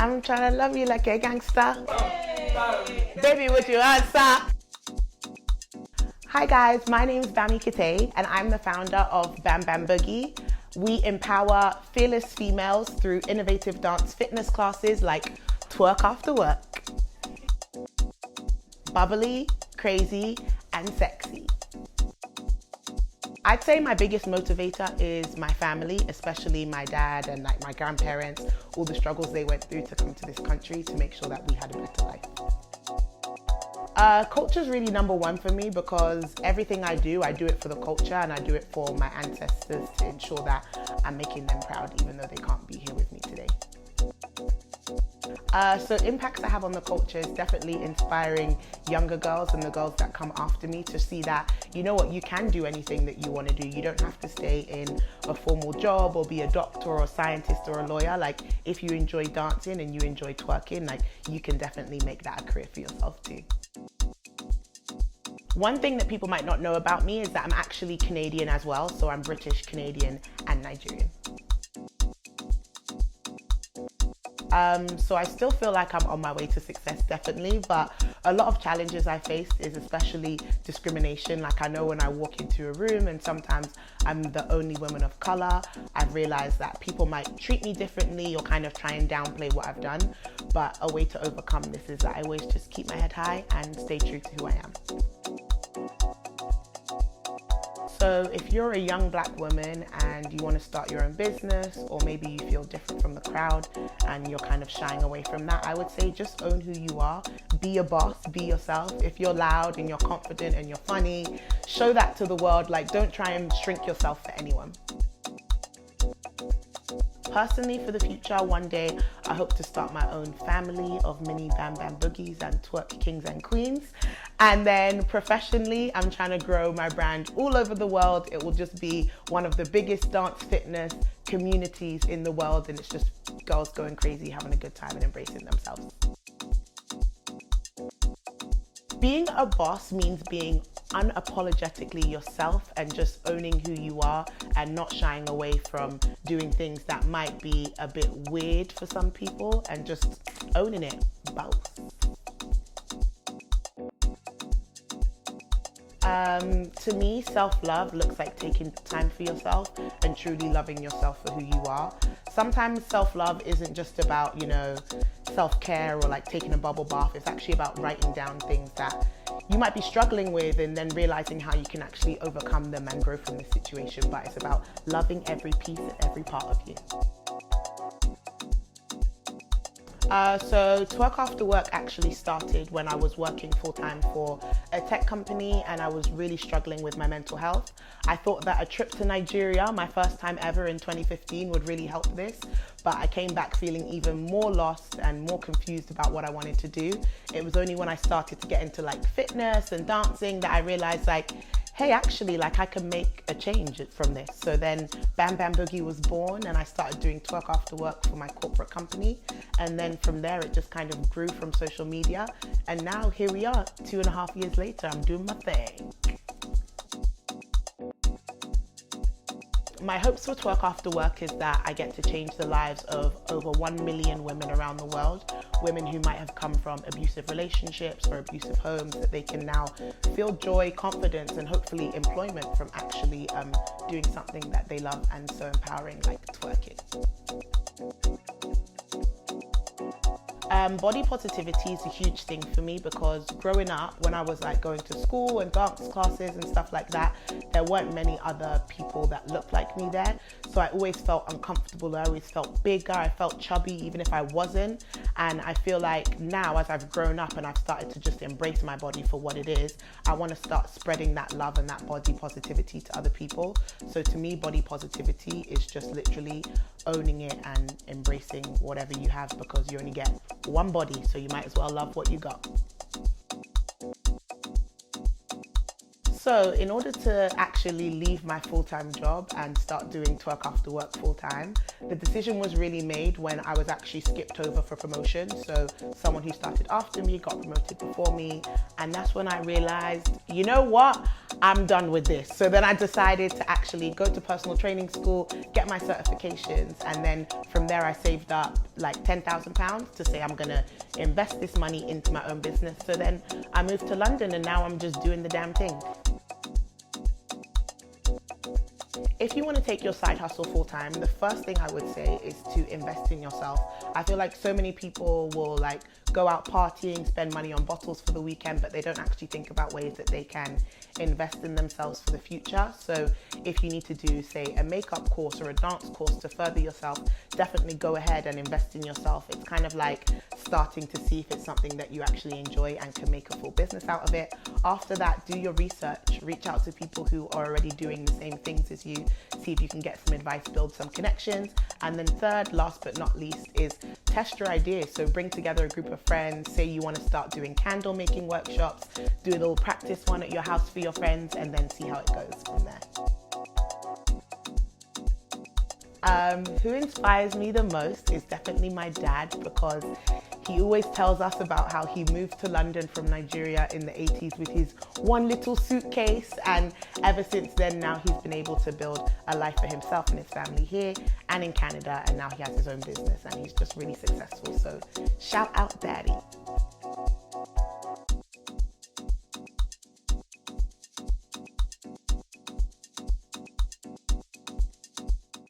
I'm trying to love you like a gangster. Baby, would you answer? Hi guys, my name is Bami Kite and I'm the founder of Bam Boogie. We empower fearless females through innovative dance fitness classes like TWERK After Work. Bubbly, crazy, and sexy. I'd say my biggest motivator is my family, especially my dad and like my grandparents, all the struggles they went through to come to this country to make sure that we had a better life. Culture is really number one for me because everything I do it for the culture and I do it for my ancestors to ensure that I'm making them proud even though they can't be here with me today. So impacts I have on the culture is definitely inspiring younger girls and the girls that come after me to see that, you know what, you can do anything that you want to do. You don't have to stay in a formal job or be a doctor or a scientist or a lawyer. Like if you enjoy dancing and you enjoy twerking, like you can definitely make that a career for yourself too. One thing that people might not know about me is that I'm actually Canadian as well. So I'm British, Canadian and Nigerian. So I still feel like I'm on my way to success, definitely, but a lot of challenges I faced is especially discrimination. Like I know when I walk into a room and sometimes I'm the only woman of color, I've realized that people might treat me differently or kind of try and downplay what I've done. But a way to overcome this is that I always just keep my head high and stay true to who I am. So if you're a young black woman and you want to start your own business, or maybe you feel different from the crowd and you're kind of shying away from that, I would say just own who you are. Be a boss, be yourself. If you're loud and you're confident and you're funny, show that to the world. Like don't try and shrink yourself for anyone. Personally, for the future, one day, I hope to start my own family of mini Bam Boogies and twerk kings and queens. And then professionally, I'm trying to grow my brand all over the world. It will just be one of the biggest dance fitness communities in the world. And it's just girls going crazy, having a good time and embracing themselves. Being a boss means being unapologetically yourself and just owning who you are and not shying away from doing things that might be a bit weird for some people and just owning it, both. To me, self-love looks like taking time for yourself and truly loving yourself for who you are. Sometimes self-love isn't just about, self-care or like taking a bubble bath. It's actually about writing down things that you might be struggling with and then realizing how you can actually overcome them and grow from the situation. But it's about loving every piece and every part of you. So TWERK After Work actually started when I was working full-time for a tech company and I was really struggling with my mental health. I thought that a trip to Nigeria, my first time ever in 2015, would really help this, but I came back feeling even more lost and more confused about what I wanted to do. It was only when I started to get into like fitness and dancing that I realized like, hey, actually, like I can make a change from this. So then Bam Boogie was born and I started doing TWERK After Work for my corporate company. And then from there, it just kind of grew from social media. And now here we are, 2.5 years later, I'm doing my thing. My hopes for TWERK After Work is that I get to change the lives of over 1 million women around the world, women who might have come from abusive relationships or abusive homes, that they can now feel joy, confidence, and hopefully employment from actually doing something that they love and so empowering like twerking. Body positivity is a huge thing for me because growing up, when I was like going to school and dance classes and stuff like that, there weren't many other people that looked like me there. So I always felt uncomfortable. I always felt bigger. I felt chubby even if I wasn't. And I feel like now as I've grown up and I've started to just embrace my body for what it is, I want to start spreading that love and that body positivity to other people. So to me, body positivity is just literally owning it and embracing whatever you have, because you only get one body, so you might as well love what you got. So in order to actually leave my full-time job and start doing TWERK After Work full-time, the decision was really made when I was actually skipped over for promotion. So someone who started after me got promoted before me, and that's when I realized, you know what? I'm done with this. So then I decided to actually go to personal training school, get my certifications, and then from there I saved up like £10,000 to say I'm gonna invest this money into my own business. So then I moved to London and now I'm just doing the damn thing. If you want to take your side hustle full time, the first thing I would say is to invest in yourself. I feel like so many people will like go out partying, spend money on bottles for the weekend, but they don't actually think about ways that they can invest in themselves for the future. So if you need to do, say, a makeup course or a dance course to further yourself, definitely go ahead and invest in yourself. It's kind of like starting to see if it's something that you actually enjoy and can make a full business out of it. After that, do your research, reach out to people who are already doing the same things as you, see if you can get some advice, build some connections. And then third, last but not least, is test your ideas. So bring together a group of friends, say you want to start doing candle making workshops, do a little practice one at your house for your friends, and then see how it goes from there. Who inspires me the most is definitely my dad, because he always tells us about how he moved to London from Nigeria in the 80s with his one little suitcase, and ever since then now he's been able to build a life for himself and his family here and in Canada, and now he has his own business and he's just really successful. So shout out Daddy.